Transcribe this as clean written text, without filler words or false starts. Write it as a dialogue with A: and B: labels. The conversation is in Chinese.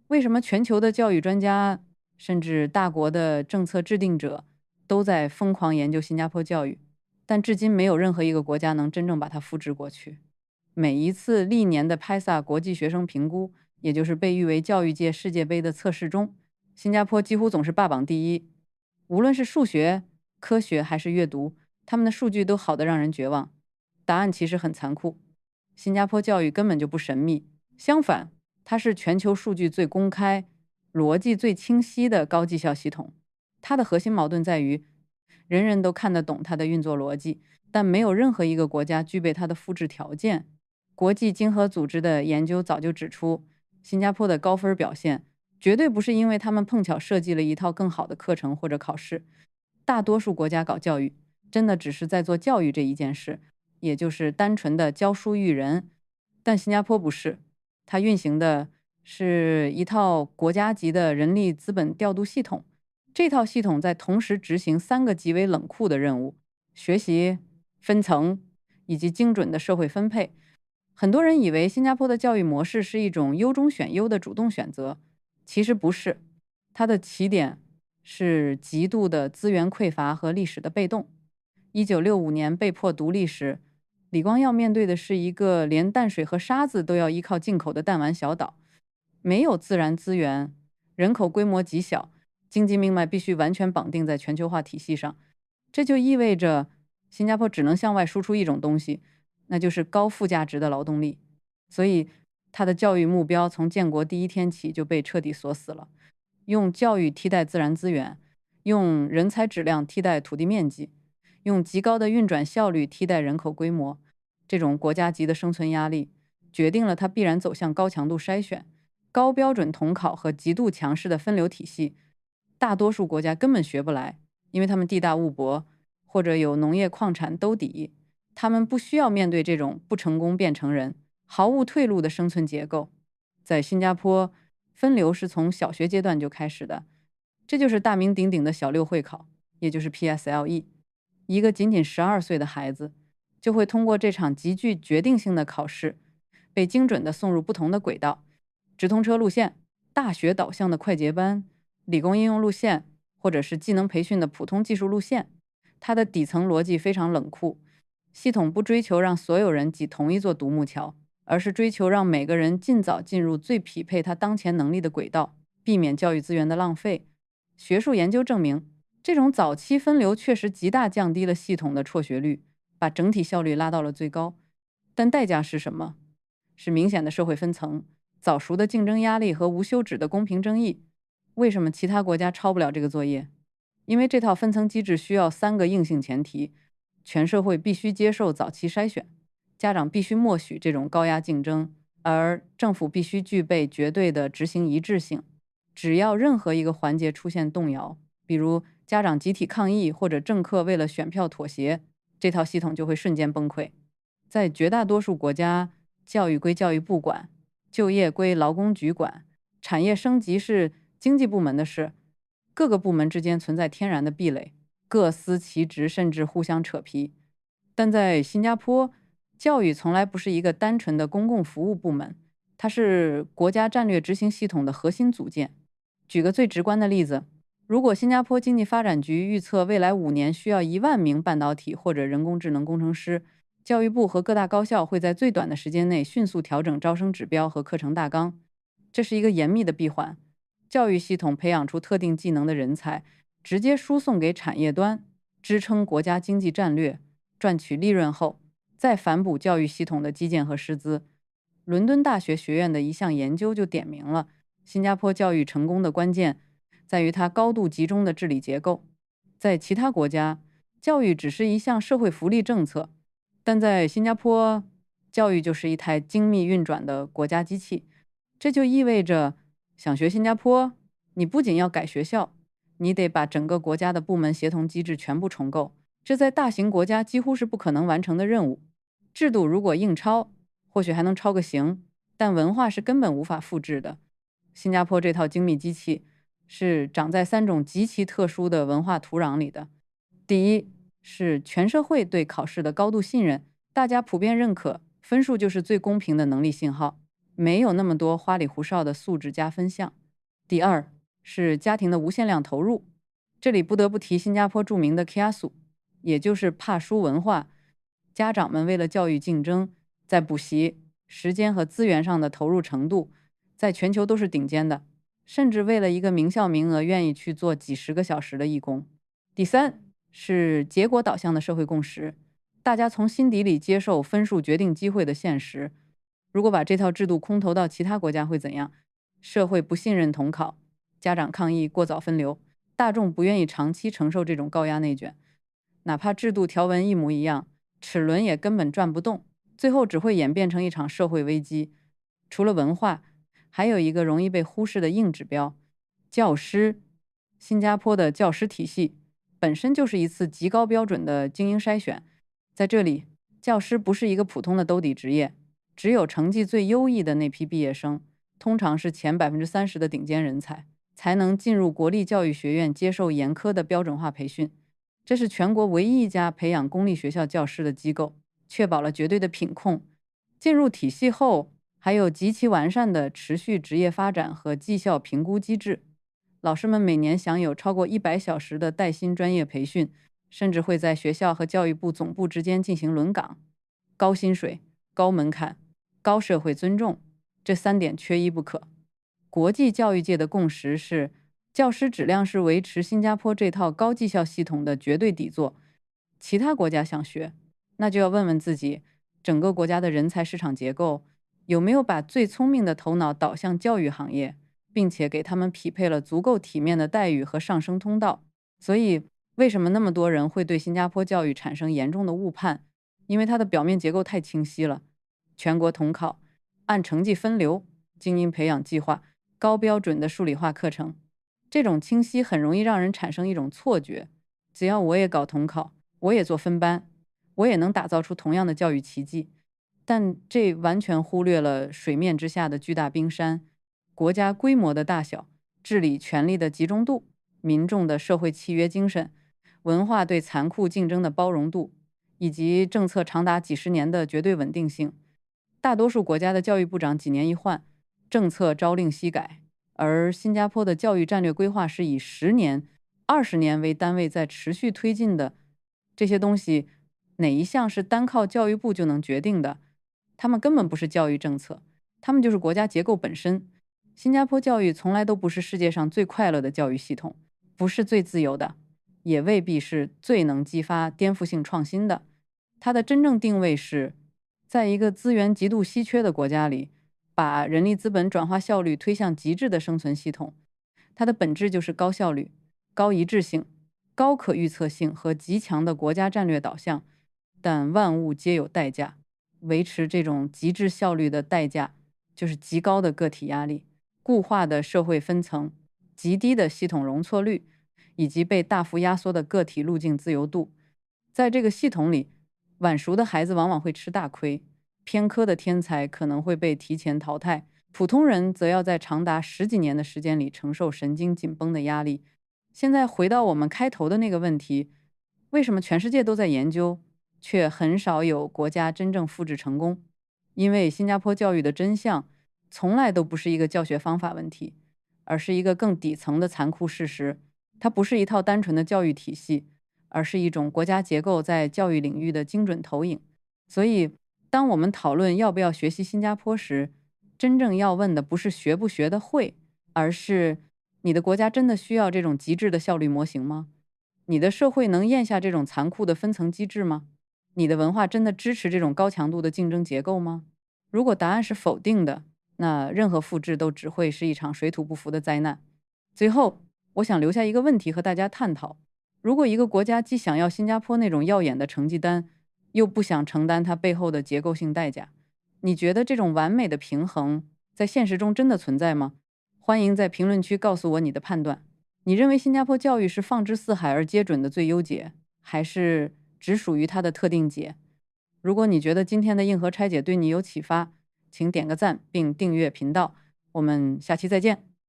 A: 为什么全球的教育专家，甚至大国的政策制定者，都在疯狂研究新加坡教育，但至今没有任何一个国家能真正把它复制过去？每一次历年的拍萨国际学生评估，也就是被誉为教育界世界杯的测试中，新加坡几乎总是霸榜第一。无论是数学、科学还是阅读，他们的数据都好得让人绝望。答案其实很残酷，新加坡教育根本就不神秘，相反，它是全球数据最公开、逻辑最清晰的高绩效系统。它的核心矛盾在于，人人都看得懂它的运作逻辑，但没有任何一个国家具备它的复制条件。国际经合组织的研究早就指出，新加坡的高分表现绝对不是因为他们碰巧设计了一套更好的课程或者考试。大多数国家搞教育，真的只是在做教育这一件事，也就是单纯的教书育人。但新加坡不是，它运行的是一套国家级的人力资本调度系统。这套系统在同时执行3个极为冷酷的任务：学习、分层以及精准的社会分配。很多人以为新加坡的教育模式是一种优中选优的主动选择，其实不是。它的起点是极度的资源匮乏和历史的被动。1965年被迫独立时，李光耀面对的是一个连淡水和沙子都要依靠进口的弹丸小岛，没有自然资源，人口规模极小，经济命脉必须完全绑定在全球化体系上。这就意味着新加坡只能向外输出一种东西，那就是高附加值的劳动力。所以它的教育目标从建国第一天起就被彻底锁死了，用教育替代自然资源，用人才质量替代土地面积，用极高的运转效率替代人口规模。这种国家级的生存压力决定了它必然走向高强度筛选、高标准统考和极度强势的分流体系。大多数国家根本学不来，因为他们地大物博，或者有农业矿产兜底，他们不需要面对这种不成功便成仁、毫无退路的生存结构。在新加坡，分流是从小学阶段就开始的，这就是大名鼎鼎的小六会考，也就是 PSLE。一个仅仅12岁的孩子，就会通过这场极具决定性的考试，被精准地送入不同的轨道：直通车路线、大学导向的快捷班、理工应用路线，或者是技能培训的普通技术路线。它的底层逻辑非常冷酷，系统不追求让所有人挤同一座独木桥，而是追求让每个人尽早进入最匹配他当前能力的轨道，避免教育资源的浪费。学术研究证明，这种早期分流确实极大降低了系统的辍学率，把整体效率拉到了最高。但代价是什么？是明显的社会分层、早熟的竞争压力和无休止的公平争议。为什么其他国家抄不了这个作业？因为这套分层机制需要3个硬性前提：全社会必须接受早期筛选，家长必须默许这种高压竞争，而政府必须具备绝对的执行一致性。只要任何一个环节出现动摇，比如家长集体抗议或者政客为了选票妥协，这套系统就会瞬间崩溃。在绝大多数国家，教育归教育部管，就业归劳工局管，产业升级是经济部门的事。各个部门之间存在天然的壁垒，各司其职，甚至互相扯皮。但在新加坡，教育从来不是一个单纯的公共服务部门，它是国家战略执行系统的核心组件。举个最直观的例子，如果新加坡经济发展局预测未来5年需要10000名半导体或者人工智能工程师，教育部和各大高校会在最短的时间内迅速调整招生指标和课程大纲。这是一个严密的闭环，教育系统培养出特定技能的人才，直接输送给产业端，支撑国家经济战略，赚取利润后，再反哺教育系统的基建和师资。伦敦大学学院的一项研究就点明了，新加坡教育成功的关键在于它高度集中的治理结构。在其他国家，教育只是一项社会福利政策，但在新加坡，教育就是一台精密运转的国家机器。这就意味着，想学新加坡，你不仅要改学校，你得把整个国家的部门协同机制全部重构，这在大型国家几乎是不可能完成的任务。制度如果硬抄，或许还能抄个形，但文化是根本无法复制的。新加坡这套精密机器是长在3种极其特殊的文化土壤里的。第一，是全社会对考试的高度信任，大家普遍认可分数就是最公平的能力信号。没有那么多花里胡哨的素质加分项。第二是家庭的无限量投入，这里不得不提新加坡著名的 Kiasu， 也就是怕输文化。家长们为了教育竞争，在补习、时间和资源上的投入程度，在全球都是顶尖的，甚至为了一个名校名额，愿意去做几十个小时的义工。第三是结果导向的社会共识，大家从心底里接受分数决定机会的现实。如果把这套制度空投到其他国家会怎样？社会不信任统考，家长抗议过早分流，大众不愿意长期承受这种高压内卷。哪怕制度条文一模一样，齿轮也根本转不动，最后只会演变成一场社会危机。除了文化，还有一个容易被忽视的硬指标：教师。新加坡的教师体系本身就是一次极高标准的精英筛选，在这里，教师不是一个普通的兜底职业，只有成绩最优异的那批毕业生，通常是前30%的顶尖人才，才能进入国立教育学院接受严苛的标准化培训。这是全国唯一一家培养公立学校教师的机构，确保了绝对的品控。进入体系后，还有极其完善的持续职业发展和绩效评估机制。老师们每年享有超过100小时的带薪专业培训，甚至会在学校和教育部总部之间进行轮岗。高薪水、高门槛、高社会尊重，这3点缺一不可。国际教育界的共识是，教师质量是维持新加坡这套高绩效系统的绝对底座。其他国家想学，那就要问问自己，整个国家的人才市场结构有没有把最聪明的头脑导向教育行业，并且给他们匹配了足够体面的待遇和上升通道。所以，为什么那么多人会对新加坡教育产生严重的误判？因为它的表面结构太清晰了，全国统考、按成绩分流、精英培养计划、高标准的数理化课程。这种清晰很容易让人产生一种错觉，只要我也搞统考，我也做分班，我也能打造出同样的教育奇迹。但这完全忽略了水面之下的巨大冰山，国家规模的大小、治理权力的集中度、民众的社会契约精神、文化对残酷竞争的包容度，以及政策长达几十年的绝对稳定性。大多数国家的教育部长几年一换，政策朝令夕改，而新加坡的教育战略规划是以10年、20年为单位在持续推进的。这些东西哪一项是单靠教育部就能决定的？他们根本不是教育政策，他们就是国家结构本身。新加坡教育从来都不是世界上最快乐的教育系统，不是最自由的，也未必是最能激发颠覆性创新的。它的真正定位是，在一个资源极度稀缺的国家里，把人力资本转化效率推向极致的生存系统。它的本质就是高效率、高一致性、高可预测性和极强的国家战略导向。但万物皆有代价，维持这种极致效率的代价就是极高的个体压力、固化的社会分层、极低的系统容错率，以及被大幅压缩的个体路径自由度。在这个系统里，晚熟的孩子往往会吃大亏，偏科的天才可能会被提前淘汰，普通人则要在长达10几年的时间里承受神经紧绷的压力。现在回到我们开头的那个问题，为什么全世界都在研究，却很少有国家真正复制成功？因为新加坡教育的真相从来都不是一个教学方法问题，而是一个更底层的残酷事实。它不是一套单纯的教育体系，而是一种国家结构在教育领域的精准投影。所以，当我们讨论要不要学习新加坡时，真正要问的不是学不学得会，而是你的国家真的需要这种极致的效率模型吗？你的社会能咽下这种残酷的分层机制吗？你的文化真的支持这种高强度的竞争结构吗？如果答案是否定的，那任何复制都只会是一场水土不服的灾难。最后，我想留下一个问题和大家探讨：如果一个国家既想要新加坡那种耀眼的成绩单，又不想承担它背后的结构性代价，你觉得这种完美的平衡在现实中真的存在吗？欢迎在评论区告诉我你的判断。你认为新加坡教育是放之四海而皆准的最优解，还是只属于它的特定解？如果你觉得今天的硬核拆解对你有启发，请点个赞并订阅频道。我们下期再见。